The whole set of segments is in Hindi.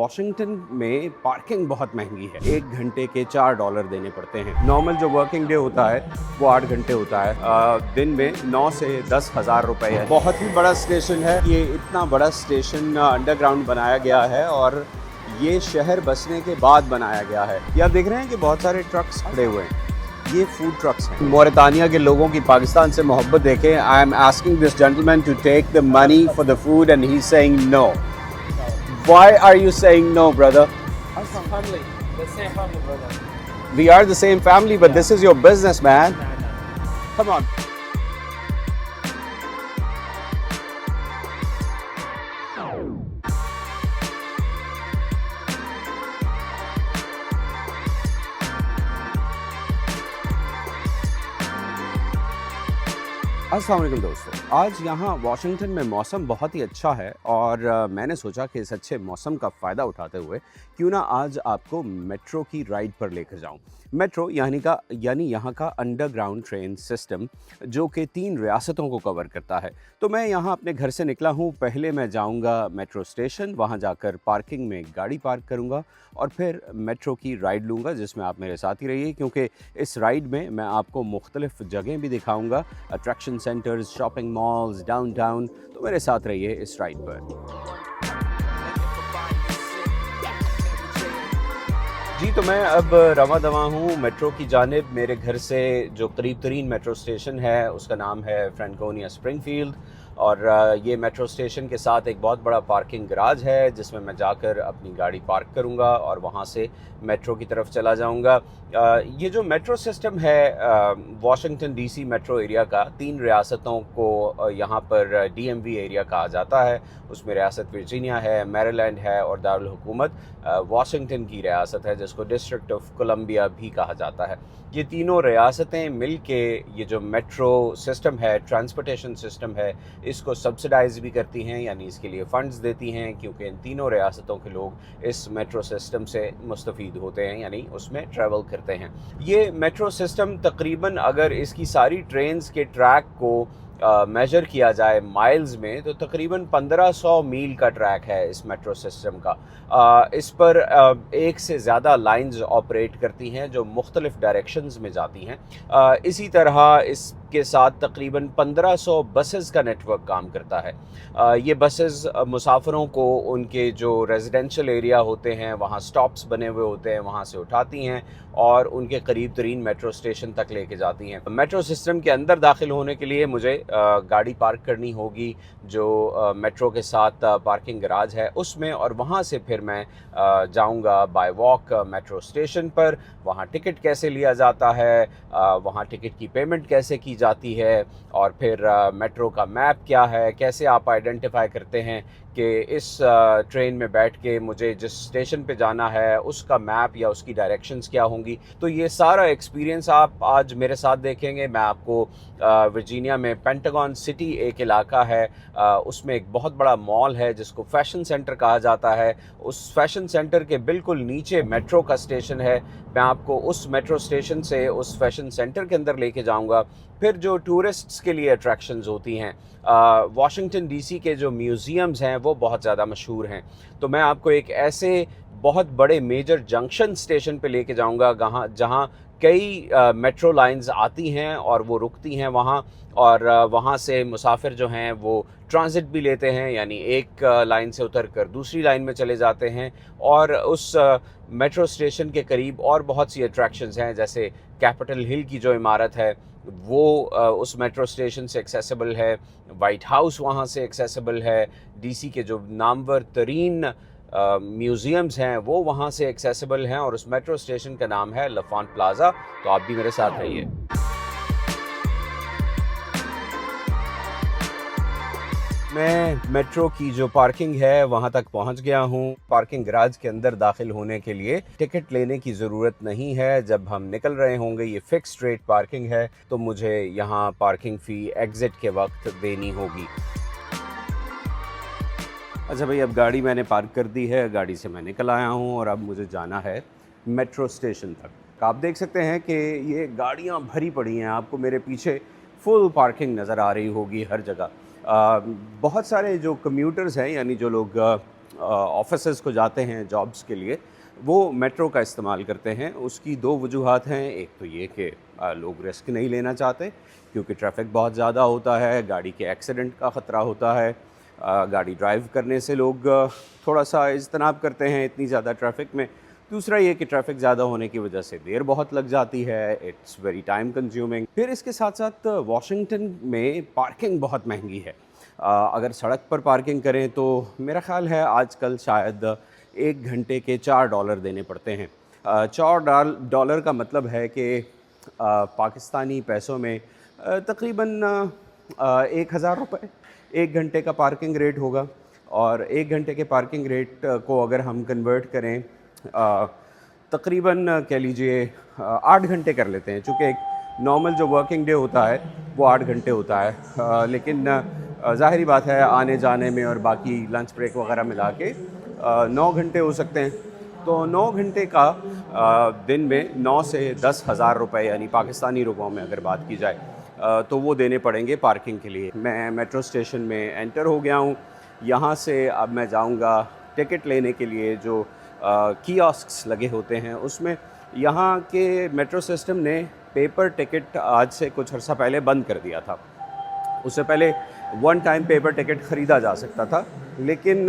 वॉशिंगटन में पार्किंग बहुत महंगी है। 1 घंटे के $4 देने पड़ते हैं। नॉर्मल जो वर्किंग डे होता है वो 8 घंटे होता है। दिन में 9 से 10 हज़ार रुपए है। बहुत ही बड़ा स्टेशन है। ये इतना बड़ा स्टेशन अंडरग्राउंड बनाया गया है और ये शहर बसने के बाद बनाया गया है। ये आप देख रहे हैं कि बहुत सारे ट्रक्स खड़े हुए हैं। ये फूड ट्रक्स हैं। मोरितानिया के लोगों की पाकिस्तान से मोहब्बत देखें। I am asking this gentleman to take the money for the food and he is saying no. Why are you saying no, brother? I'm from family. The same family, brother. We are the same family, but this is your business, man. Come on. अस्सलाम वालेकुम दोस्तों, आज यहाँ वाशिंगटन में मौसम बहुत ही अच्छा है और मैंने सोचा कि इस अच्छे मौसम का फ़ायदा उठाते हुए क्यों ना आज आपको मेट्रो की राइड पर लेकर जाऊँ। मेट्रो यानी यहाँ का अंडरग्राउंड ट्रेन सिस्टम जो कि 3 रियासतों को कवर करता है। तो मैं यहाँ अपने घर से निकला हूँ। पहले मैं जाऊँगा मेट्रो स्टेशन, वहाँ जाकर पार्किंग में गाड़ी पार्क करूँगा और फिर मेट्रो की राइड लूँगा, जिसमें आप मेरे साथ ही रहिए क्योंकि इस राइड में मैं आपको मुख्तलिफ़ जगह भी दिखाऊँगा, attraction centres, shopping malls, downtown. तो मेरे साथ रहिए इस राइड पर। जी, तो मैं अब रवा दवा हूँ मेट्रो की जानिब। मेरे घर से जो करीब तरीन मेट्रो स्टेशन है उसका नाम है फ्रैंकोनिया स्प्रिंगफील्ड और ये मेट्रो स्टेशन के साथ एक बहुत बड़ा पार्किंग गराज है जिसमें मैं जाकर अपनी गाड़ी पार्क करूँगा और वहाँ से मेट्रो की तरफ चला जाऊँगा। ये जो मेट्रो सिस्टम है वाशिंगटन डीसी मेट्रो एरिया का, 3 रियासतों को यहाँ पर डीएमवी एरिया कहा जाता है। उसमें रियासत वर्जीनिया है, मैरीलैंड है और दारुल हुकूमत वाशिंगटन की रियासत है जिसको डिस्ट्रिक्ट ऑफ कोलंबिया भी कहा जाता है। ये तीनों रियासतें मिल के ये जो मेट्रो सिस्टम है, ट्रांसपोर्टेशन सिस्टम है, इसको सब्सिडाइज भी करती हैं, यानी इसके लिए फ़ंड्स देती हैं क्योंकि इन तीनों रियासतों के लोग इस मेट्रो सिस्टम से मुस्तफ़ीद होते हैं, यानी उसमें ट्रैवल करते हैं। ये मेट्रो सिस्टम तकरीबन अगर इसकी सारी ट्रेन्स के ट्रैक को मेजर किया जाए माइल्स में तो तकरीबन 1500 मील का ट्रैक है इस मेट्रो सिस्टम का। इस पर 1 से ज़्यादा लाइंस ऑपरेट करती हैं जो मुख्तलिफ डायरेक्शंस में जाती हैं। इसी तरह इसके साथ तकरीबन 1500 बसेस का नेटवर्क काम करता है। ये बसेस मुसाफिरों को उनके जो रेजिडेंशियल एरिया होते हैं वहाँ स्टॉप्स बने हुए होते हैं, वहाँ से उठाती हैं और उनके करीब तरीन मेट्रो स्टेशन तक लेके जाती हैं। मेट्रो सिस्टम के अंदर दाखिल होने के लिए मुझे गाड़ी पार्क करनी होगी जो मेट्रो के साथ पार्किंग गराज है उसमें, और वहाँ से फिर मैं जाऊँगा बाय वॉक मेट्रो स्टेशन पर। वहाँ टिकट कैसे लिया जाता है, वहाँ टिकट की पेमेंट कैसे की जाती है और फिर मेट्रो का मैप क्या है, कैसे आप आइडेंटिफाई करते हैं कि इस ट्रेन में बैठ के मुझे जिस स्टेशन पे जाना है उसका मैप या उसकी डायरेक्शंस क्या होंगी। तो ये सारा एक्सपीरियंस आप आज मेरे साथ देखेंगे। मैं आपको वर्जीनिया में पेंटागन सिटी एक इलाका है, उसमें एक बहुत बड़ा मॉल है जिसको फैशन सेंटर कहा जाता है। उस फैशन सेंटर के बिल्कुल नीचे मेट्रो का स्टेशन है। मैं आपको उस मेट्रो स्टेशन से उस फैशन सेंटर के अंदर लेके जाऊंगा। फिर जो टूरिस्ट्स के लिए अट्रैक्शंस होती हैं, वाशिंगटन डीसी के जो म्यूज़ियम्स हैं वो बहुत ज़्यादा मशहूर हैं। तो मैं आपको एक ऐसे बहुत बड़े मेजर जंक्शन स्टेशन पे लेके जाऊंगा जहाँ कई मेट्रो लाइंस आती हैं और वो रुकती हैं वहाँ, और वहाँ से मुसाफिर जो हैं वो ट्रांजिट भी लेते हैं, यानी एक लाइन से उतर कर दूसरी लाइन में चले जाते हैं। और उस मेट्रो स्टेशन के करीब और बहुत सी अट्रैक्शंस हैं, जैसे कैपिटल हिल की जो इमारत है वो उस मेट्रो स्टेशन से एक्सेसिबल है। वाइट हाउस वहाँ से एक्सेसिबल है। डीसी के जो नामवर तरीन म्यूज़ियम्स हैं वो वहाँ से एक्सेसिबल हैं और उस मेट्रो स्टेशन का नाम है लफॉन्ट प्लाज़ा। तो आप भी मेरे साथ रहिए। मैं मेट्रो की जो पार्किंग है वहाँ तक पहुँच गया हूँ। पार्किंग गराज के अंदर दाखिल होने के लिए टिकट लेने की ज़रूरत नहीं है। जब हम निकल रहे होंगे, ये फिक्स्ड रेट पार्किंग है, तो मुझे यहाँ पार्किंग फ़ी एग्ज़िट के वक्त देनी होगी। अच्छा भाई, अब गाड़ी मैंने पार्क कर दी है, गाड़ी से मैं निकल आया हूँ और अब मुझे जाना है मेट्रो स्टेशन तक। आप देख सकते हैं कि ये गाड़ियाँ भरी पड़ी हैं। आपको मेरे पीछे फुल पार्किंग नज़र आ रही होगी हर जगह। बहुत सारे जो कम्यूटर्स हैं, यानी जो लोग ऑफिसेज़ को जाते हैं जॉब्स के लिए, वो मेट्रो का इस्तेमाल करते हैं। उसकी दो वजूहात हैं, एक तो ये कि लोग रिस्क नहीं लेना चाहते क्योंकि ट्रैफिक बहुत ज़्यादा होता है, गाड़ी के एक्सीडेंट का ख़तरा होता है। गाड़ी ड्राइव करने से लोग थोड़ा सा इज्तनाब करते हैं इतनी ज़्यादा ट्रैफिक में। दूसरा ये कि ट्रैफिक ज़्यादा होने की वजह से देर बहुत लग जाती है, इट्स वेरी टाइम कंज्यूमिंग। फिर इसके साथ साथ वाशिंगटन में पार्किंग बहुत महंगी है। अगर सड़क पर पार्किंग करें तो मेरा ख़्याल है आजकल शायद 1 घंटे के $4 देने पड़ते हैं। $4 का मतलब है कि पाकिस्तानी पैसों में तकरीबन 1000 रुपये 1 घंटे का पार्किंग रेट होगा। और 1 घंटे के पार्किंग रेट को अगर हम कन्वर्ट करें तकरीबन कह लीजिए 8 घंटे कर लेते हैं, चूँकि एक नॉर्मल जो वर्किंग डे होता है वो 8 घंटे होता है। लेकिन ज़ाहिरी बात है आने जाने में और बाकी लंच ब्रेक वगैरह मिला के 9 घंटे हो सकते हैं। तो 9 घंटे का दिन में 9 से 10 हज़ार रुपये यानी पाकिस्तानी रुपयों में अगर बात की जाए तो वो देने पड़ेंगे पार्किंग के लिए। मैं मेट्रो स्टेशन में एंटर हो गया हूँ। यहाँ से अब मैं जाऊँगा टिकट लेने के लिए जो कियोस्क्स लगे होते हैं उसमें। यहाँ के मेट्रो सिस्टम ने पेपर टिकट आज से कुछ अर्सा पहले बंद कर दिया था। उससे पहले वन टाइम पेपर टिकट ख़रीदा जा सकता था, लेकिन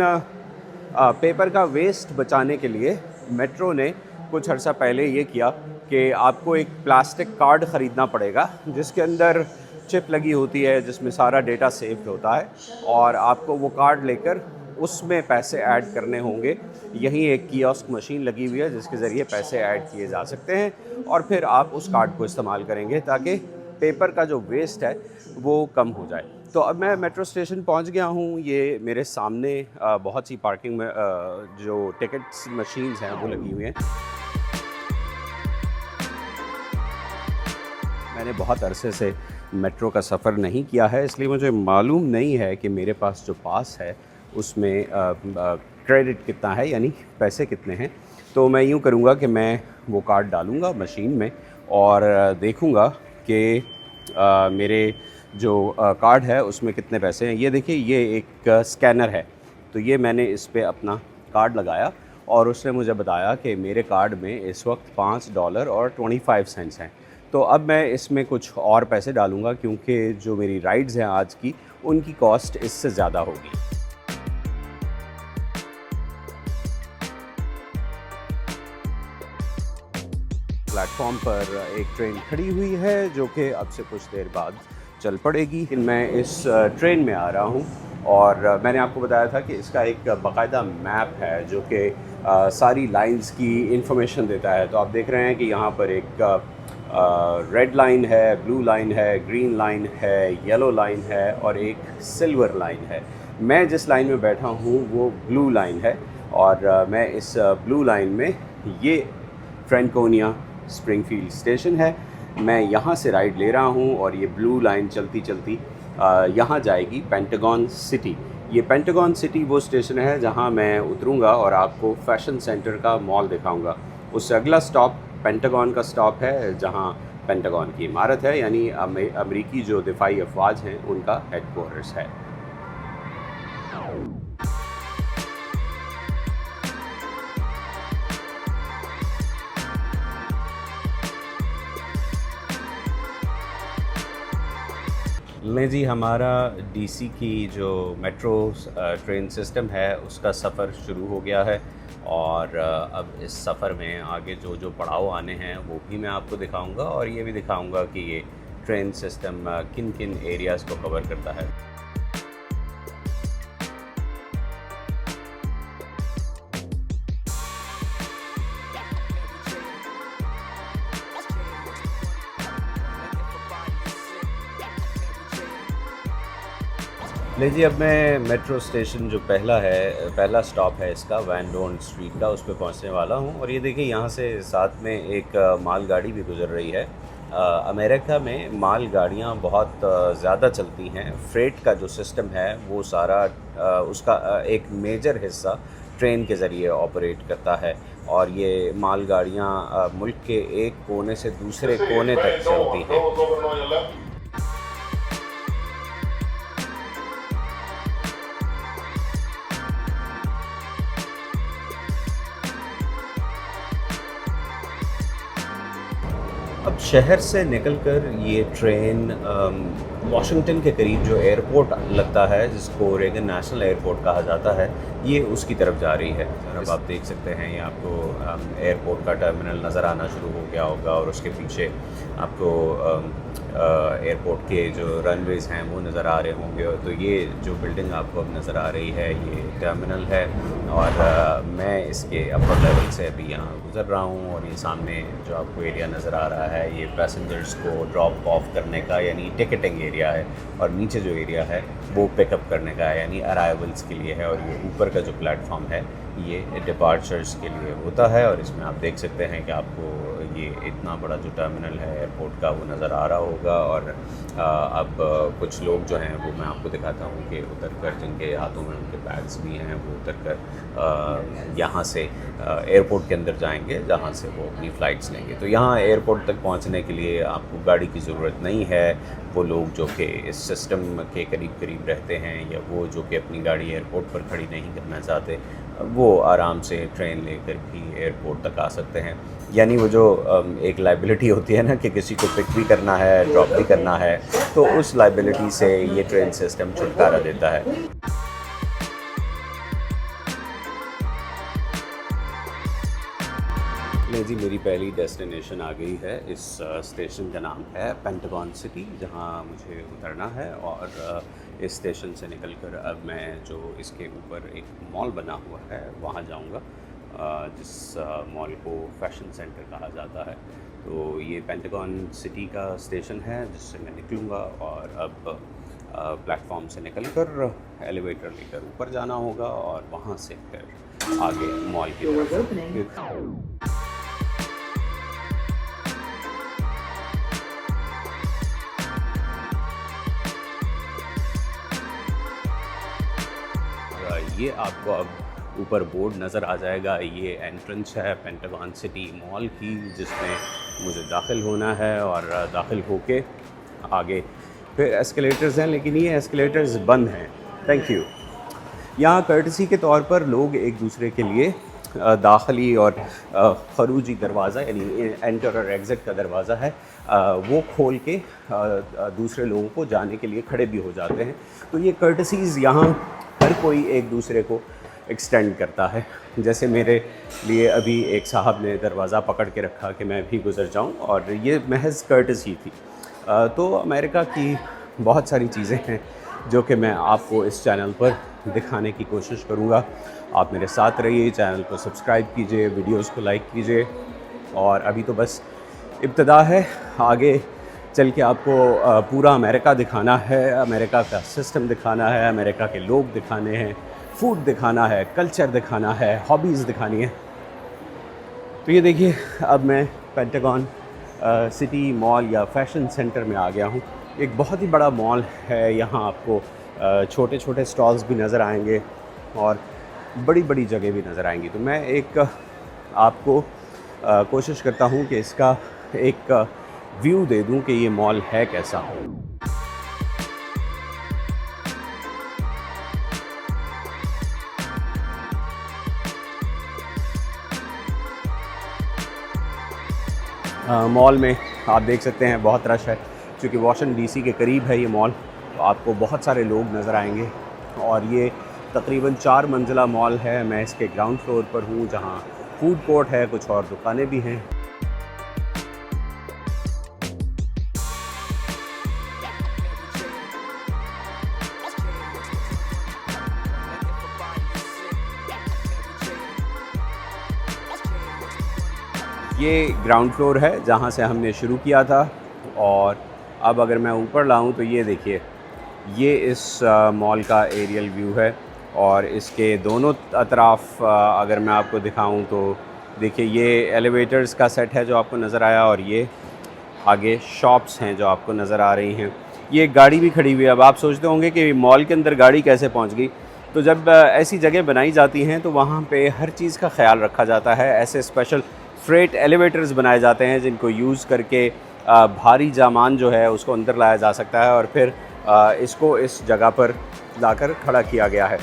पेपर का वेस्ट बचाने के लिए मेट्रो ने कुछ अर्सा पहले ये किया कि आपको एक प्लास्टिक कार्ड ख़रीदना पड़ेगा जिसके अंदर चिप लगी होती है, जिसमें सारा डेटा सेव्ड होता है, और आपको वो कार्ड लेकर उसमें पैसे ऐड करने होंगे। यहीं एक कियोस्क मशीन लगी हुई है जिसके ज़रिए पैसे ऐड किए जा सकते हैं और फिर आप उस कार्ड को इस्तेमाल करेंगे ताकि पेपर का जो वेस्ट है वो कम हो जाए। तो अब मैं मेट्रो स्टेशन पहुंच गया हूं। ये मेरे सामने बहुत सी पार्किंग में जो टिकट्स मशीन्स हैं वो लगी हुई हैं। मैंने बहुत अरसे से मेट्रो का सफ़र नहीं किया है, इसलिए मुझे मालूम नहीं है कि मेरे पास जो पास है उसमें क्रेडिट कितना है, यानी पैसे कितने हैं। तो मैं यूँ करूँगा कि मैं वो कार्ड डालूँगा मशीन में और देखूँगा कि मेरे जो कार्ड है उसमें कितने पैसे हैं। ये देखिए, ये एक स्कैनर है, तो ये मैंने इस पे अपना कार्ड लगाया और उसने मुझे बताया कि मेरे कार्ड में इस वक्त $5.25 हैं। तो अब मैं इसमें कुछ और पैसे डालूँगा क्योंकि जो मेरी राइड्स हैं आज की उनकी कॉस्ट इससे ज़्यादा होगी। प्लेटफॉर्म पर एक ट्रेन खड़ी हुई है जो कि अब से कुछ देर बाद चल पड़ेगी। मैं इस ट्रेन में आ रहा हूँ और मैंने आपको बताया था कि इसका एक बाकायदा मैप है जो कि सारी लाइंस की इंफॉर्मेशन देता है। तो आप देख रहे हैं कि यहाँ पर एक रेड लाइन है, ब्लू लाइन है, ग्रीन लाइन है, येलो लाइन है और एक सिल्वर लाइन है। मैं जिस लाइन में बैठा हूँ वो ब्लू लाइन है और मैं इस ब्लू लाइन में, ये फ्रैंकोनिया स्प्रिंगफील्ड स्टेशन है, मैं यहाँ से राइड ले रहा हूँ और ये ब्लू लाइन चलती चलती यहाँ जाएगी पेंटागन सिटी। ये पेंटागन सिटी वो स्टेशन है जहाँ मैं उतरूँगा और आपको फैशन सेंटर का मॉल दिखाऊँगा। उससे अगला स्टॉप पेंटागन का स्टॉप है जहाँ पेंटागन की इमारत है, यानी अमेरिकी जो दिफाई अफवाज हैं उनका हेडक्वार्टर्स है। लें जी, हमारा डीसी की जो मेट्रो ट्रेन सिस्टम है उसका सफ़र शुरू हो गया है और अब इस सफ़र में आगे जो जो पड़ाव आने हैं वो भी मैं आपको दिखाऊंगा और ये भी दिखाऊंगा कि ये ट्रेन सिस्टम किन किन एरियाज़ को कवर करता है। लीजिए, अब मैं मेट्रो स्टेशन जो पहला स्टॉप है इसका वैन डॉर्न स्ट्रीट का, उस पर पहुंचने वाला हूं। और ये देखिए, यहाँ से साथ में एक मालगाड़ी भी गुजर रही है। अमेरिका में मालगाड़ियाँ बहुत ज़्यादा चलती हैं। फ्रेट का जो सिस्टम है वो सारा उसका एक मेजर हिस्सा ट्रेन के ज़रिए ऑपरेट करता है और ये मालगाड़ियाँ मुल्क के एक कोने से दूसरे कोने तक चलती हैं। अब शहर से निकलकर ये ट्रेन वाशिंगटन के करीब जो एयरपोर्ट लगता है, जिसको रेगन नेशनल एयरपोर्ट कहा जाता है, ये उसकी तरफ जा रही है। अब आप देख सकते हैं ये आपको एयरपोर्ट का टर्मिनल नज़र आना शुरू हो गया होगा और उसके पीछे आपको एयरपोर्ट के जो रनवेज़ हैं वो नज़र आ रहे होंगे। तो ये जो बिल्डिंग आपको अब नज़र आ रही है ये टर्मिनल है और मैं इसके अपर लेवल से अभी यहाँ गुज़र रहा हूँ और ये सामने जो आपको एरिया नज़र आ रहा है ये पैसेंजर्स को ड्रॉप ऑफ करने का यानी टिकटिंग एरिया है और नीचे जो एरिया है वो पिकअप करने का है यानी अराइवल्स के लिए है और ये ऊपर का जो प्लेटफॉर्म है ये डिपार्चर्स के लिए होता है। और इसमें आप देख सकते हैं कि आपको ये इतना बड़ा जो टर्मिनल है एयरपोर्ट का वो नज़र आ रहा होगा। और अब कुछ लोग जो हैं वो मैं आपको दिखाता हूँ कि उतर कर, जिनके हाथों में उनके बैग्स भी हैं, वो उतर कर यहाँ से एयरपोर्ट के अंदर जाएंगे जहाँ से वो अपनी फ़्लाइट्स लेंगे। तो यहाँ एयरपोर्ट तक पहुँचने के लिए आपको गाड़ी की ज़रूरत नहीं है। वो लोग जो कि इस सिस्टम के करीब करीब रहते हैं या वो जो कि अपनी गाड़ी एयरपोर्ट पर खड़ी नहीं करना चाहते, वो आराम से ट्रेन लेकर भी एयरपोर्ट तक आ सकते हैं। यानी वो जो एक लाइबिलिटी होती है ना कि किसी को पिक भी करना है, ड्रॉप भी करना है, तो उस लाइबिलिटी से ये ट्रेन सिस्टम छुटकारा देता है। नहीं जी, मेरी पहली डेस्टिनेशन आ गई है। इस स्टेशन का नाम है पेंटागन सिटी, जहां मुझे उतरना है। और इस स्टेशन से निकलकर अब मैं जो इसके ऊपर एक मॉल बना हुआ है वहां जाऊंगा, जिस मॉल को फैशन सेंटर कहा जाता है। तो ये पेंटागन सिटी का स्टेशन है जिससे मैं निकलूँगा और अब प्लेटफॉर्म से निकलकर एलिवेटर लेकर ऊपर जाना होगा और वहाँ से फिर आगे मॉल की तरफ। ये आपको अब ऊपर बोर्ड नज़र आ जाएगा, ये एंट्रेंस है पेंटागन सिटी मॉल की, जिसमें मुझे दाखिल होना है। और दाखिल होके आगे फिर एस्केलेटर्स हैं, लेकिन ये एस्केलेटर्स बंद हैं। Thank you. यहाँ कर्टसी के तौर पर लोग एक दूसरे के लिए दाखिली और खरूजी दरवाज़ा यानी एंटर और एग्ज़िट का दरवाज़ा है वो खोल के दूसरे लोगों को जाने के लिए खड़े भी हो जाते हैं। तो ये कर्टसीज़ यहाँ हर कोई एक दूसरे को एक्सटेंड करता है। जैसे मेरे लिए अभी एक साहब ने दरवाज़ा पकड़ के रखा कि मैं भी गुज़र जाऊँ, और ये महज़ कर्टसी थी। तो अमेरिका की बहुत सारी चीज़ें हैं जो कि मैं आपको इस चैनल पर दिखाने की कोशिश करूँगा। आप मेरे साथ रहिए, चैनल को सब्सक्राइब कीजिए, वीडियोस को लाइक कीजिए। और अभी तो बस इब्तिदा है, आगे चल के आपको पूरा अमेरिका दिखाना है, अमेरिका का सिस्टम दिखाना है, अमेरिका के लोग दिखाने हैं, फूड दिखाना है, कल्चर दिखाना है, हॉबीज़ दिखानी है। तो ये देखिए, अब मैं पेंटागन सिटी मॉल या फैशन सेंटर में आ गया हूँ। एक बहुत ही बड़ा मॉल है, यहाँ आपको छोटे छोटे स्टॉल्स भी नज़र आएंगे और बड़ी बड़ी जगह भी नज़र आएंगी। तो मैं एक आपको कोशिश करता हूँ कि इसका एक व्यू दे दूँ कि ये मॉल है कैसा। मॉल में आप देख सकते हैं बहुत रश है, क्योंकि वाशिंगटन डीसी के करीब है ये मॉल। तो आपको बहुत सारे लोग नज़र आएंगे और ये तकरीबन 4 मंजिला मॉल है। मैं इसके ग्राउंड फ्लोर पर हूँ, जहाँ फूड कोर्ट है, कुछ और दुकानें भी हैं। ये ग्राउंड फ्लोर है जहाँ से हमने शुरू किया था, और अब अगर मैं ऊपर लाऊं तो ये देखिए, ये इस मॉल का एरियल व्यू है। और इसके दोनों अतराफ अगर मैं आपको दिखाऊं तो देखिए, ये एलिवेटर्स का सेट है जो आपको नज़र आया, और ये आगे शॉप्स हैं जो आपको नज़र आ रही हैं। ये एक गाड़ी भी खड़ी हुई है। अब आप सोचते होंगे कि मॉल के अंदर गाड़ी कैसे पहुंच गई। तो जब ऐसी जगह बनाई जाती हैं तो वहाँ पे हर चीज़ का ख्याल रखा जाता है। ऐसे स्पेशल फ्रेट एलिवेटर्स बनाए जाते हैं जिनको यूज़ करके भारी सामान जो है उसको अंदर लाया जा सकता है, और फिर इसको इस जगह पर लाकर खड़ा किया गया है।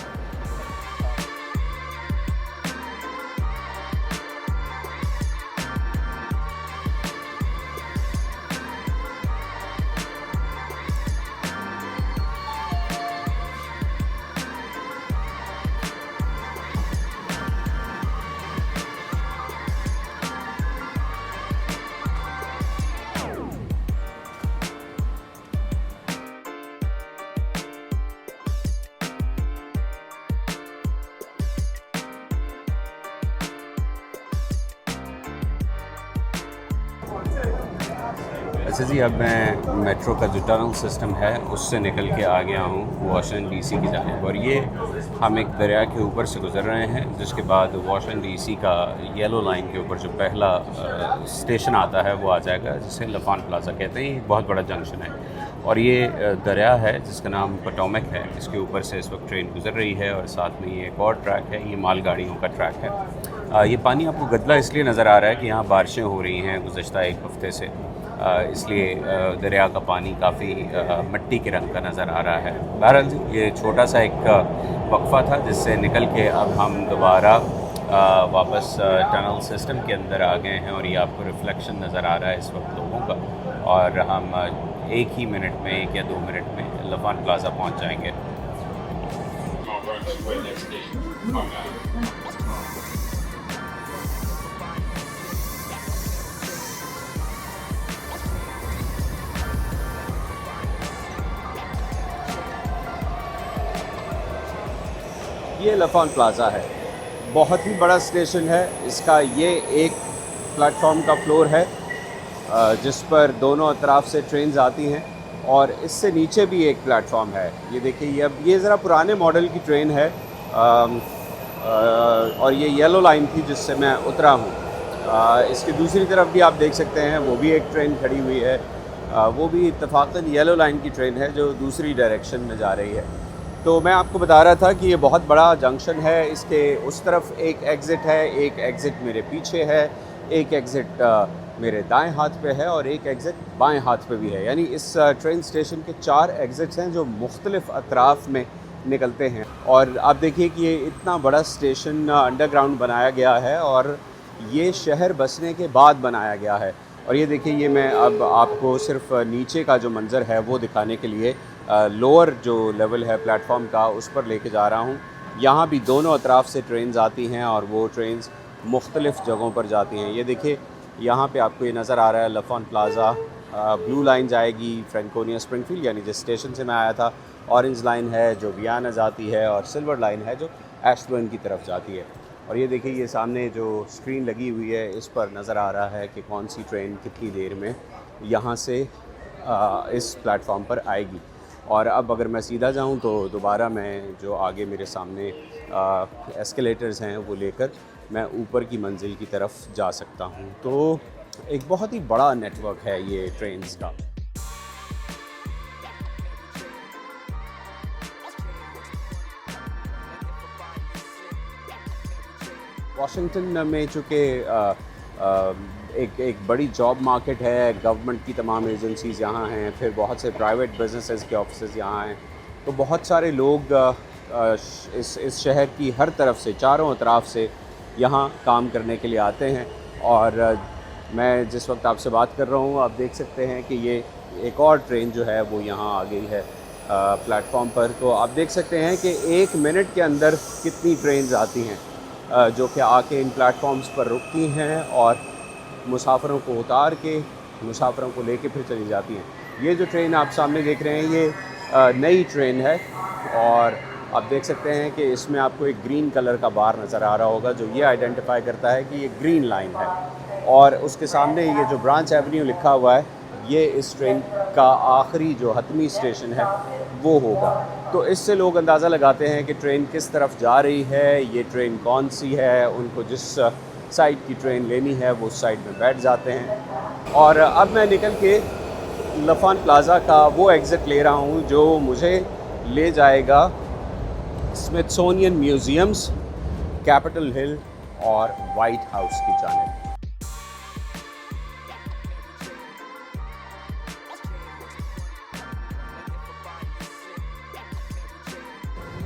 अच्छा जी, अब मैं मेट्रो का जो टनल सिस्टम है उससे निकल के आ गया हूँ वाशिंगटन डीसी की जानिब, और ये हम एक दरिया के ऊपर से गुज़र रहे हैं, जिसके बाद वाशिंगटन डीसी का येलो लाइन के ऊपर जो पहला स्टेशन आता है वो आ जाएगा, जिसे लफान प्लाजा कहते हैं। ये एक बहुत बड़ा जंक्शन है और ये दरिया है जिसका नाम पोटोमैक है, इसके ऊपर से इस वक्त ट्रेन गुज़र रही है और साथ में ये एक और ट्रैक है, ये मालगाड़ियों का ट्रैक है। ये पानी आपको गदला इसलिए नज़र आ रहा है कि यहाँ बारिशें हो रही हैं गुज़श्ता एक हफ़्ते से, इसलिए दरिया का पानी काफ़ी मिट्टी के रंग का नज़र आ रहा है। बहरहाल जी, ये छोटा सा एक वक्फ़ा था जिससे निकल के अब हम दोबारा वापस टनल सिस्टम के अंदर आ गए हैं और ये आपको रिफ्लेक्शन नज़र आ रहा है इस वक्त लोगों का, और हम एक ही मिनट में, 1 या 2 मिनट में लफान प्लाजा पहुंच जाएंगे। ये लफान प्लाजा है, बहुत ही बड़ा स्टेशन है। इसका ये एक प्लेटफॉर्म का फ्लोर है जिस पर दोनों अतराफ से ट्रेन्स आती हैं, और इससे नीचे भी एक प्लेटफॉर्म है। ये देखिए, अब ये ज़रा पुराने मॉडल की ट्रेन है और ये येलो लाइन थी जिससे मैं उतरा हूँ। इसकी दूसरी तरफ भी आप देख सकते हैं, वो भी एक ट्रेन खड़ी हुई है, वो भी इत्तफाकन येलो लाइन की ट्रेन है जो दूसरी डायरेक्शन में जा रही है। तो मैं आपको बता रहा था कि ये बहुत बड़ा जंक्शन है। इसके उस तरफ एक एग्ज़िट है, एक एग्ज़िट मेरे पीछे है, एक एग्ज़िट मेरे दाएं हाथ पे है और एक एग्ज़िट बाएं हाथ पे भी है। यानी इस ट्रेन स्टेशन के 4 एग्ज़िट्स हैं जो मुख्तलिफ़ अतराफ़ में निकलते हैं। और आप देखिए कि ये इतना बड़ा स्टेशन अंडरग्राउंड बनाया गया है और ये शहर बसने के बाद बनाया गया है। और ये देखिए, ये मैं अब आपको सिर्फ नीचे का जो मंज़र है वो दिखाने के लिए लोअर जो लेवल है प्लेटफॉर्म का उस पर लेके जा रहा हूँ। यहाँ भी दोनों अतराफ़ से ट्रेन्स आती हैं और वो ट्रेन्स मुख्तलिफ़ जगहों पर जाती हैं। ये देखिए, यहाँ पे आपको ये नज़र आ रहा है लफान प्लाजा। ब्लू लाइन जाएगी फ्रैंकोनिया स्प्रिंगफील्ड, यानी जिस स्टेशन से मैं आया था। ऑरेंज लाइन है जो वियना जाती है, और सिल्वर लाइन है जो एशबर्न की तरफ जाती है। और ये देखिए, ये सामने जो स्क्रीन लगी हुई है इस पर नज़र आ रहा है कि कौन सी ट्रेन कितनी देर में यहाँ से इस प्लेटफॉर्म पर आएगी। और अब अगर मैं सीधा जाऊँ तो दोबारा मैं जो आगे मेरे सामने एस्केलेटर्स हैं वो लेकर मैं ऊपर की मंजिल की तरफ जा सकता हूँ। तो एक बहुत ही बड़ा नेटवर्क है ये ट्रेन्स का। वाशिंगटन में चूँकि एक बड़ी जॉब मार्केट है, गवर्नमेंट की तमाम एजेंसीज़ यहाँ हैं, फिर बहुत से प्राइवेट बिजनेसेस के ऑफिसेज़ यहाँ हैं, तो बहुत सारे लोग इस शहर की हर तरफ से, चारों तरफ से यहाँ काम करने के लिए आते हैं। और मैं जिस वक्त आपसे बात कर रहा हूँ, आप देख सकते हैं कि ये एक और ट्रेन जो है वो यहाँ आ गई है प्लेटफॉर्म पर। तो आप देख सकते हैं कि 1 मिनट के अंदर कितनी ट्रेन्स आती हैं जो कि आके इन प्लेटफॉर्म्स पर रुकती हैं और मुसाफिरों को उतार के मुसाफिरों को लेके फिर चली जाती हैं। ये जो ट्रेन आप सामने देख रहे हैं ये नई ट्रेन है, और आप देख सकते हैं कि इसमें आपको एक ग्रीन कलर का बार नज़र आ रहा होगा जो ये आइडेंटिफाई करता है कि ये ग्रीन लाइन है। और उसके सामने ये जो ब्रांच एवेन्यू लिखा हुआ है, ये इस ट्रेन का आखिरी जो हतमी स्टेशन है वो होगा। तो इससे लोग अंदाज़ा लगाते हैं कि ट्रेन किस तरफ जा रही है, ये ट्रेन कौन सी है। उनको जिस साइड की ट्रेन लेनी है वो उस साइड में बैठ जाते हैं। और अब मैं निकल के लफान प्लाजा का वो एग्ज़िट ले रहा हूँ जो मुझे ले जाएगा स्मिथसोनियन म्यूज़ियम्स, कैपिटल हिल और वाइट हाउस की जानिब।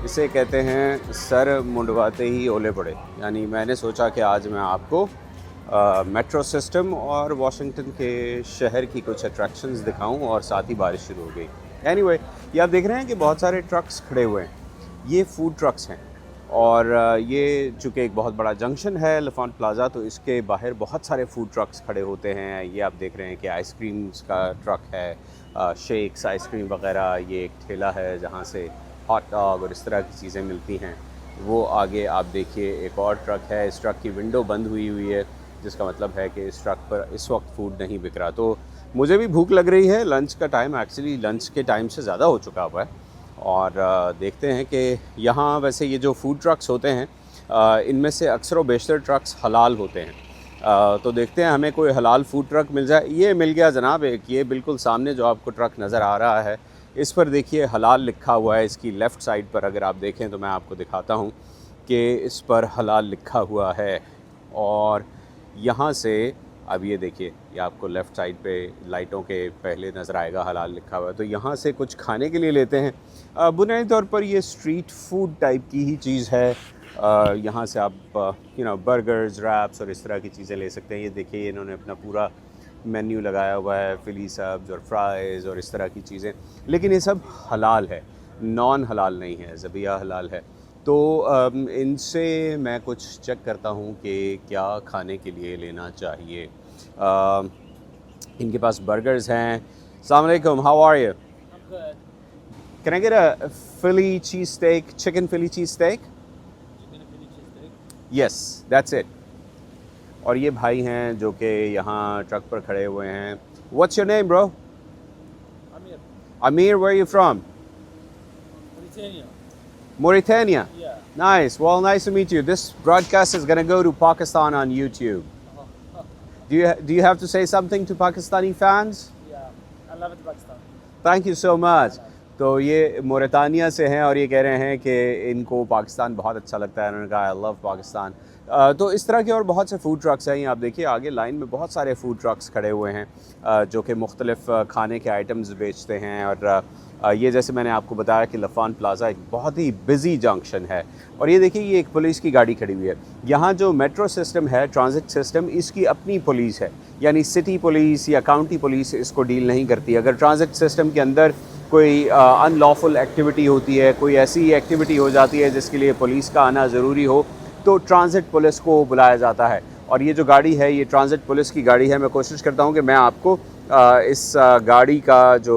इसे कहते हैं सर मुंडवाते ही ओले पड़े। यानी मैंने सोचा कि आज मैं आपको मेट्रो सिस्टम और वाशिंगटन के शहर की कुछ अट्रैक्शंस दिखाऊं, और साथ ही बारिश शुरू हो गई। एनीवे, ये आप देख रहे हैं कि बहुत सारे ट्रक्स खड़े हुए हैं, ये फूड ट्रक्स हैं। और ये चूँकि एक बहुत बड़ा जंक्शन है लफान प्लाजा, तो इसके बाहर बहुत सारे फूड ट्रक्स खड़े होते हैं। ये आप देख रहे हैं कि आइसक्रीम्स का ट्रक है, शेक्स, आइसक्रीम वगैरह। ये एक ठेला है जहाँ से हॉट डॉग और इस तरह की चीज़ें मिलती हैं। वो आगे आप देखिए एक और ट्रक है, इस ट्रक की विंडो बंद हुई है, जिसका मतलब है कि इस ट्रक पर इस वक्त फ़ूड नहीं बिक रहा। तो मुझे भी भूख लग रही है। लंच का टाइम एक्चुअली लंच के टाइम से ज़्यादा हो चुका हुआ है। और देखते हैं कि यहाँ वैसे ये जो फूड ट्रक्स होते हैं इनमें से अक्सर व बेशतर ट्रक्स हलाल होते हैं। तो देखते हैं हमें कोई हलाल फूड ट्रक मिल जाए। ये मिल गया जनाब एक, ये बिल्कुल सामने जो आपको ट्रक नज़र आ रहा है इस पर देखिए हलाल लिखा हुआ है। इसकी लेफ़्ट साइड पर अगर आप देखें तो मैं आपको दिखाता हूँ कि इस पर हलाल लिखा हुआ है। और यहाँ से अब ये देखिए, ये आपको लेफ़्ट साइड पे लाइटों के पहले नज़र आएगा हलाल लिखा हुआ है। तो यहाँ से कुछ खाने के लिए लेते हैं। बुनियादी तौर पर ये स्ट्रीट फूड टाइप की ही चीज़ है। यहाँ से आप बर्गर्स, रैप्स और इस तरह की चीज़ें ले सकते हैं। ये देखिए इन्होंने अपना पूरा मेन्यू लगाया हुआ है, फिली सब्ज़ और फ्राइज़ और इस तरह की चीज़ें, लेकिन ये सब हलाल है, नॉन हलाल नहीं है, ज़बिया हलाल है। तो इनसे मैं कुछ चेक करता हूँ कि क्या खाने के लिए लेना चाहिए। इनके पास बर्गर्स हैं। अस्सलाम वालेकुम, how are you? I'm good. Can I get a Philly cheese steak, chicken Philly cheese steak? Chicken Philly cheesesteak. Yes, that's it. और ये भाई हैं जो कि यहाँ ट्रक पर खड़े हुए हैं। What's your name bro? Amir. Amir, where are you from? Mauritania. Mauritania. Yeah. Nice. Well, nice to meet you. This broadcast is going to go to Pakistan on YouTube. Do you have to say something to Pakistani fans? Yeah. I love it, Pakistan. Thank you so much. तो ये मोरितानिया से हैं और ये कह रहे हैं कि इनको पाकिस्तान बहुत अच्छा लगता है। उन्होंने कहा आई लव पाकिस्तान। तो इस तरह के और बहुत से फ़ूड ट्रक्स हैं। आप देखिए आगे लाइन में बहुत सारे फ़ूड ट्रक्स खड़े हुए हैं जो कि मुख्तलिफ़ खाने के आइटम्स बेचते हैं। और ये जैसे मैंने आपको बताया कि लफ़ान प्लाज़ा एक बहुत ही बिज़ी जंक्शन है। और ये देखिए ये एक पुलिस की गाड़ी खड़ी हुई है। यहाँ जो मेट्रो सिस्टम है, ट्रांजिट सिस्टम, इसकी अपनी पुलिस है, यानी सिटी पुलिस या काउंटी पुलिस इसको डील नहीं करती। अगर ट्रांजिट सिस्टम के अंदर कोई अनलॉफुल एक्टिविटी होती है, कोई ऐसी एक्टिविटी हो जाती है जिसके लिए पुलिस का आना ज़रूरी हो, तो ट्रांजिट पुलिस को बुलाया जाता है। और ये जो गाड़ी है ये ट्रांजिट पुलिस की गाड़ी है। मैं कोशिश करता हूँ कि मैं आपको इस गाड़ी का जो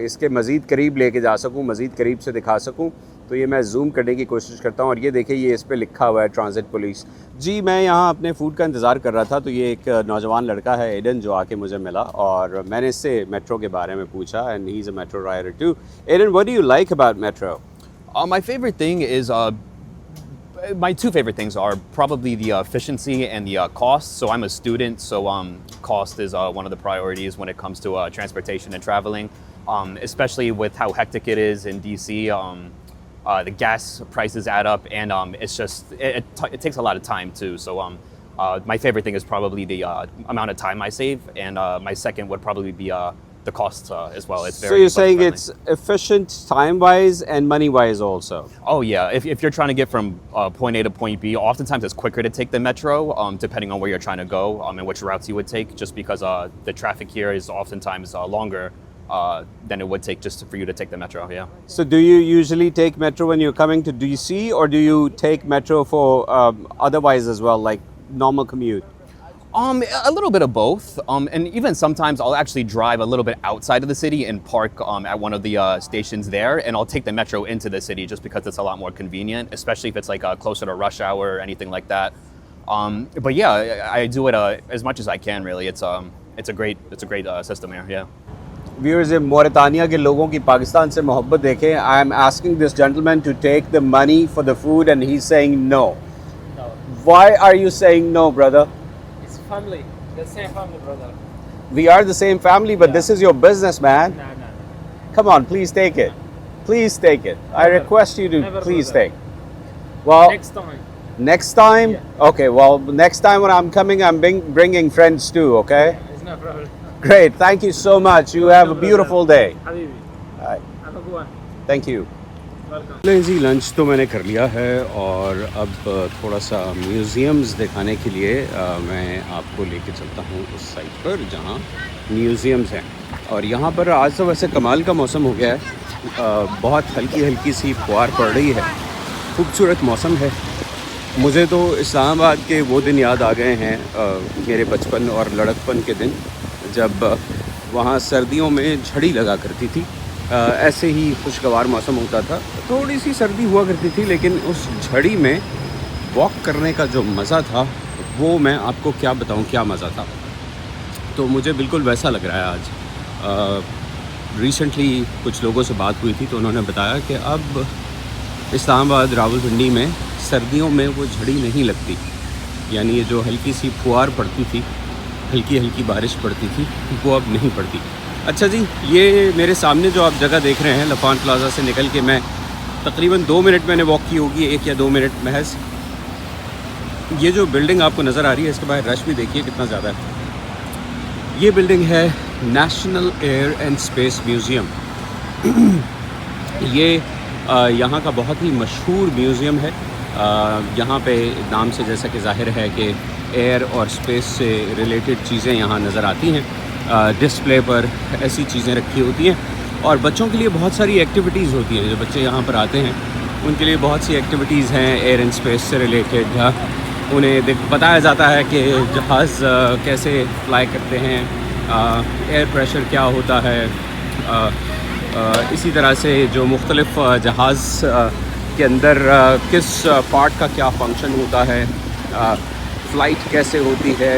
इसके मज़ीद करीब लेके जा सकूँ, मज़ीद करीब से दिखा सकूँ। तो ये मैं जूम करने की कोशिश करता हूँ। और ये देखिए ये इस पे लिखा हुआ है ट्रांजिट पुलिस। जी, मैं यहाँ अपने फ़ूड का इंतज़ार कर रहा था तो ये एक नौजवान लड़का है एडन जो आके मुझे मिला और मैंने इससे मेट्रो के बारे में पूछा। And he is a metro rider too. Aidan, what do you like about metro? My favorite thing is my two favorite things are probably the efficiency and the cost. So I'm a student, so cost is one of the priorities when it comes to transportation and traveling, especially with how hectic it is in DC. The gas prices add up, and it's just it takes a lot of time too. So my favorite thing is probably the amount of time I save, and my second would probably be the cost as well. It's very So you're saying budget-friendly. it's efficient time-wise and money-wise also? Oh yeah, if you're trying to get from point A to point B, oftentimes it's quicker to take the metro, depending on where you're trying to go and which routes you would take, just because the traffic here is oftentimes longer than it would take just for you to take the metro. Yeah. So do you usually take metro when you're coming to DC, or do you take metro for otherwise as well, like normal commute? A little bit of both, and even sometimes I'll actually drive a little bit outside of the city and park at one of the stations there, and I'll take the metro into the city just because it's a lot more convenient, especially if it's like closer to rush hour or anything like that. But yeah, I do it as much as I can. Really, it's a great system here. Yeah. Viewers, in Mauritania के लोगों की पाकिस्तान से मोहब्बत देखें। I am asking this gentleman to take the money for the food and he's saying no. No. Why are you saying no, brother? It's family. The same family, brother. We are the same family, but Yeah. this is your business, man. No, no, no. Come on, please take it. Please take it. I Never. request you to Never, please brother. take. Well, Next time. next time? Yeah. Okay, well, next time when I'm coming, I'm bringing friends too, okay? It's no problem. Great, thank you so much. You have a beautiful day. Habibi. Bye. Have a good one. Thank you. Welcome. जी, लंच तो मैंने कर लिया है और अब थोड़ा सा म्यूज़ियम्स दिखाने के लिए मैं आपको लेके चलता हूँ उस साइड पर जहाँ म्यूज़ियम्स हैं। और यहाँ पर आज तो वैसे कमाल का मौसम हो गया है। बहुत हल्की हल्की सी फुहार पड़ रही है, खूबसूरत मौसम है। मुझे तो इस्लामाबाद के वो दिन याद आ गए हैं, मेरे बचपन और लड़कपन के दिन, जब वहाँ सर्दियों में झड़ी लगा करती थी। ऐसे ही खुशगवार मौसम होता था, थोड़ी सी सर्दी हुआ करती थी, लेकिन उस झड़ी में वॉक करने का जो मज़ा था वो मैं आपको क्या बताऊं, क्या मज़ा था। तो मुझे बिल्कुल वैसा लग रहा है आज। रिसेंटली कुछ लोगों से बात हुई थी तो उन्होंने बताया कि अब इस्लामाबाद रावलपिंडी में सर्दियों में वो झड़ी नहीं लगती, यानी ये जो हल्की सी फुहार पड़ती थी, हल्की हल्की बारिश पड़ती थी, वो अब नहीं पड़ती। अच्छा जी, ये मेरे सामने जो आप जगह देख रहे हैं, लफान प्लाजा से निकल के मैं तकरीबन 2 मिनट मैंने वॉक की होगी, 1 या 2 मिनट महज। ये जो बिल्डिंग आपको नज़र आ रही है, इसके बाहर रश भी देखिए कितना ज़्यादा है। ये बिल्डिंग है national air and space museum. ये यहाँ का बहुत ही मशहूर म्यूज़ियम है। यहाँ पे नाम से जैसा कि ज़ाहिर है कि एयर और स्पेस से रिलेटेड चीज़ें यहाँ नज़र आती हैं। डिस्प्ले पर ऐसी चीज़ें रखी होती हैं और बच्चों के लिए बहुत सारी एक्टिविटीज़ होती हैं। जो बच्चे यहाँ पर आते हैं उनके लिए बहुत सी एक्टिविटीज़ हैं एयर एंड स्पेस से रिलेटेड। उन्हें बताया जाता है कि जहाज़ कैसे फ्लाई करते हैं, एयर प्रेशर क्या होता है, इसी तरह से जो मुख्तलिफ़ जहाज़ के अंदर किस पार्ट का क्या फंक्शन होता है, फ़्लाइट कैसे होती है,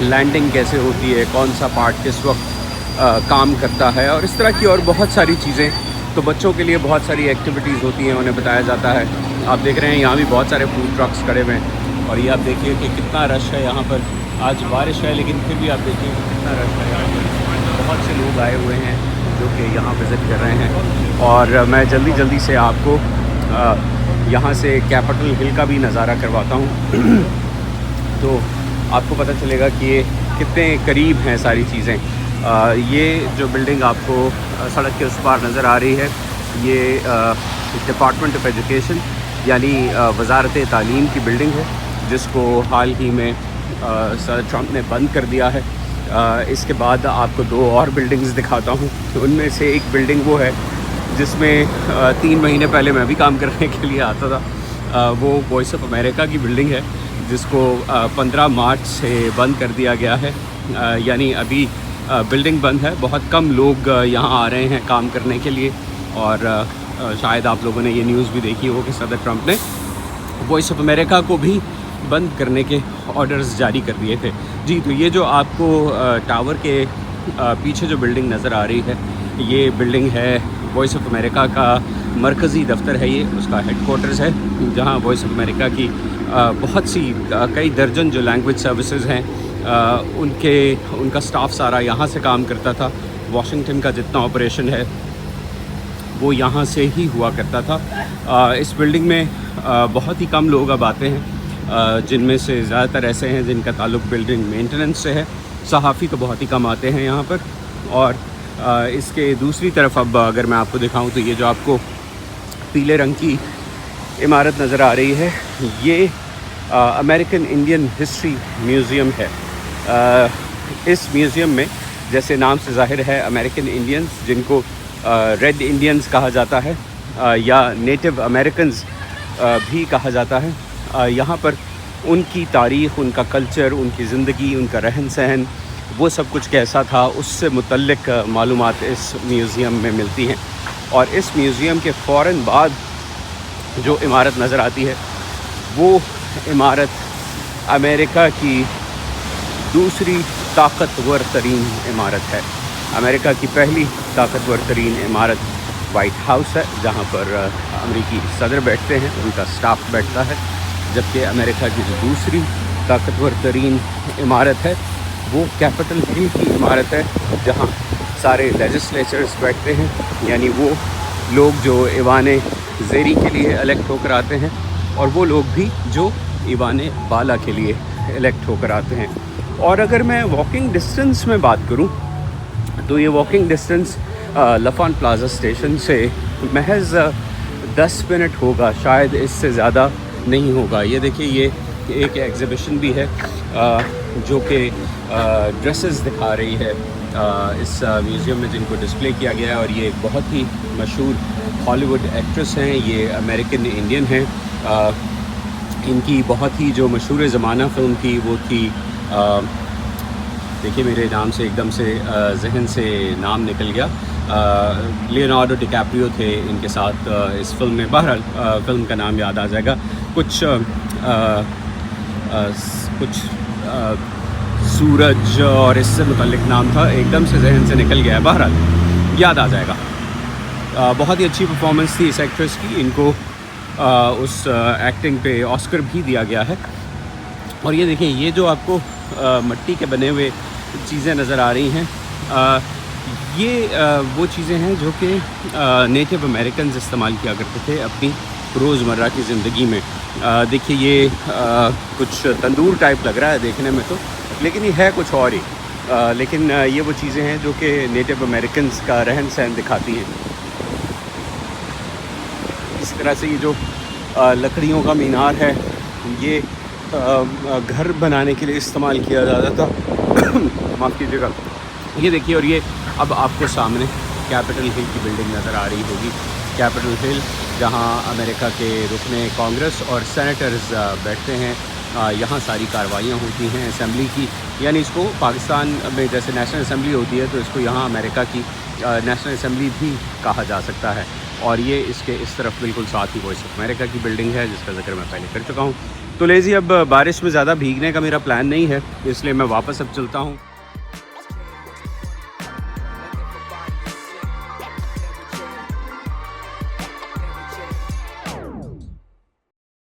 लैंडिंग कैसे होती है, कौन सा पार्ट किस वक्त काम करता है, और इस तरह की और बहुत सारी चीज़ें। तो बच्चों के लिए बहुत सारी एक्टिविटीज़ होती हैं, उन्हें बताया जाता है। आप देख रहे हैं यहाँ भी बहुत सारे फूड ट्रक्स खड़े हुए हैं और ये आप देखिए कि कितना रश है यहाँ पर। आज बारिश है लेकिन फिर भी आप देखिए कि कितना रश है यहाँ पर। बहुत से लोग आए हुए हैं जो कि यहाँ विज़िट कर रहे हैं। और मैं जल्दी जल्दी से आपको यहाँ से कैपिटल हिल का भी नज़ारा करवाता हूँ तो आपको पता चलेगा कि ये कितने करीब हैं सारी चीज़ें। ये जो बिल्डिंग आपको सड़क के उस पार नज़र आ रही है, ये डिपार्टमेंट ऑफ एजुकेशन यानी वजारत तालीम की बिल्डिंग है, जिसको हाल ही में सर ट्रंप ने बंद कर दिया है। इसके बाद आपको 2 और बिल्डिंग्स दिखाता हूँ। उनमें से एक बिल्डिंग वो है जिसमें 3 महीने पहले मैं भी काम करने के लिए आता था। वो वॉइस ऑफ अमेरिका की बिल्डिंग है, जिसको 15 मार्च से बंद कर दिया गया है। यानी अभी बिल्डिंग बंद है। बहुत कम लोग यहाँ आ रहे हैं काम करने के लिए। और शायद आप लोगों ने ये न्यूज़ भी देखी हो कि सदर ट्रंप ने वॉइस ऑफ अमेरिका को भी बंद करने के ऑर्डर्स जारी कर दिए थे। जी, तो ये जो आपको टावर के पीछे जो बिल्डिंग नज़र आ रही है, ये बिल्डिंग है वॉइस ऑफ अमेरिका का मरकज़ी दफ्तर है। ये उसका हेडकोार्टर्स है, जहाँ वॉइस ऑफ अमेरिका की बहुत सी कई दर्जन जो लैंग्वेज सर्विसेज हैं उनका स्टाफ सारा यहाँ से काम करता था। वाशिंगटन का जितना ऑपरेशन है वो यहाँ से ही हुआ करता था। इस बिल्डिंग में बहुत ही कम लोग अब आते हैं, जिनमें से ज़्यादातर ऐसे हैं जिनका ताल्लुक़ बिल्डिंग मेंटेनेंस से है। सहाफ़ी तो बहुत ही कम आते हैं यहाँ पर। और इसके दूसरी तरफ अब अगर मैं आपको दिखाऊं तो ये जो आपको पीले रंग की इमारत नज़र आ रही है, ये अमेरिकन इंडियन हिस्ट्री म्यूज़ियम है। इस म्यूज़ियम में जैसे नाम से ज़ाहिर है, अमेरिकन इंडियंस जिनको रेड इंडियंस कहा जाता है या नेटिव अमेरिकन्स भी कहा जाता है, यहाँ पर उनकी तारीख़, उनका कल्चर, उनकी ज़िंदगी, उनका रहन सहन, वो सब कुछ कैसा था, उससे मुतल्लिक मालूमात इस म्यूज़ियम में मिलती हैं। और इस म्यूज़ियम के फ़ौरन बाद जो इमारत नज़र आती है वो इमारत अमेरिका की दूसरी ताकतवर तरीन इमारत है। अमेरिका की पहली ताकतवर तरीन इमारत वाइट हाउस है, जहाँ पर अमेरिकी सदर बैठते हैं, उनका स्टाफ बैठता है। जबकि अमेरिका की जो दूसरी ताकतवर तरीन इमारत है वो कैपिटल हिल की इमारत है, जहाँ सारे लेजिस्लेचर्स बैठते हैं, यानी वो लोग जो ईवान ज़ेरी के लिए इलेक्ट होकर आते हैं और वो लोग भी जो ईवान बाला के लिए इलेक्ट होकर आते हैं। और अगर मैं वॉकिंग डिस्टेंस में बात करूं तो ये वॉकिंग डिस्टेंस लफान प्लाजा स्टेशन से महज 10 मिनट होगा, शायद इससे ज़्यादा नहीं होगा। ये देखिए, ये एक एग्ज़िबिशन भी है जो कि ड्रेसेस दिखा रही है इस म्यूज़ियम में, जिनको डिस्प्ले किया गया है। और ये एक बहुत ही मशहूर हॉलीवुड एक्ट्रेस हैं, ये अमेरिकन इंडियन हैं। इनकी बहुत ही जो मशहूर ज़माना फ़िल्म थी वो थी, देखिए मेरे नाम से एकदम से जहन से नाम निकल गया, लियोनार्डो डिकैप्रियो थे इनके साथ इस फिल्म में। बहरहाल फ़िल्म का नाम याद आ जाएगा। कुछ सूरज और इससे मुतल्लिक नाम था, एकदम से जहन से निकल गया है, बहरहाल याद आ जाएगा। बहुत ही अच्छी परफॉर्मेंस थी इस एक्ट्रेस की, इनको उस एक्टिंग पे ऑस्कर भी दिया गया है। और ये देखिए, ये जो आपको मिट्टी के बने हुए चीज़ें नज़र आ रही हैं, ये वो चीज़ें हैं जो कि नेटिव अमेरिकन इस्तेमाल किया करते थे अपनी रोज़मर्रा की ज़िंदगी में। देखिए ये कुछ तंदूर टाइप लग रहा है देखने में तो, लेकिन ये है कुछ और ही। लेकिन ये वो चीज़ें हैं जो कि नेटिव अमेरिकन्स का रहन सहन दिखाती हैं। इसी तरह से ये जो लकड़ियों का मीनार है, ये घर बनाने के लिए इस्तेमाल किया जाता था। माफ़ कीजिएगा। ये देखिए, और ये अब आपको सामने कैपिटल हिल की बिल्डिंग नज़र आ रही होगी। कैपिटल हिल, जहां अमेरिका के रुकने कांग्रेस और सेनेटर्स बैठते हैं, यहाँ सारी कार्रवाइयाँ होती हैं असेंबली की। यानी इसको पाकिस्तान में जैसे नेशनल असेंबली होती है, तो इसको यहाँ अमेरिका की नेशनल असेंबली भी कहा जा सकता है। और ये इसके इस तरफ बिल्कुल साथ ही वॉइस ऑफ अमेरिका की बिल्डिंग है, जिसका जिक्र मैं पहले कर चुका हूँ। तो लेज़ी, अब बारिश में ज़्यादा भीगने का मेरा प्लान नहीं है, इसलिए मैं वापस अब चलता हूँ।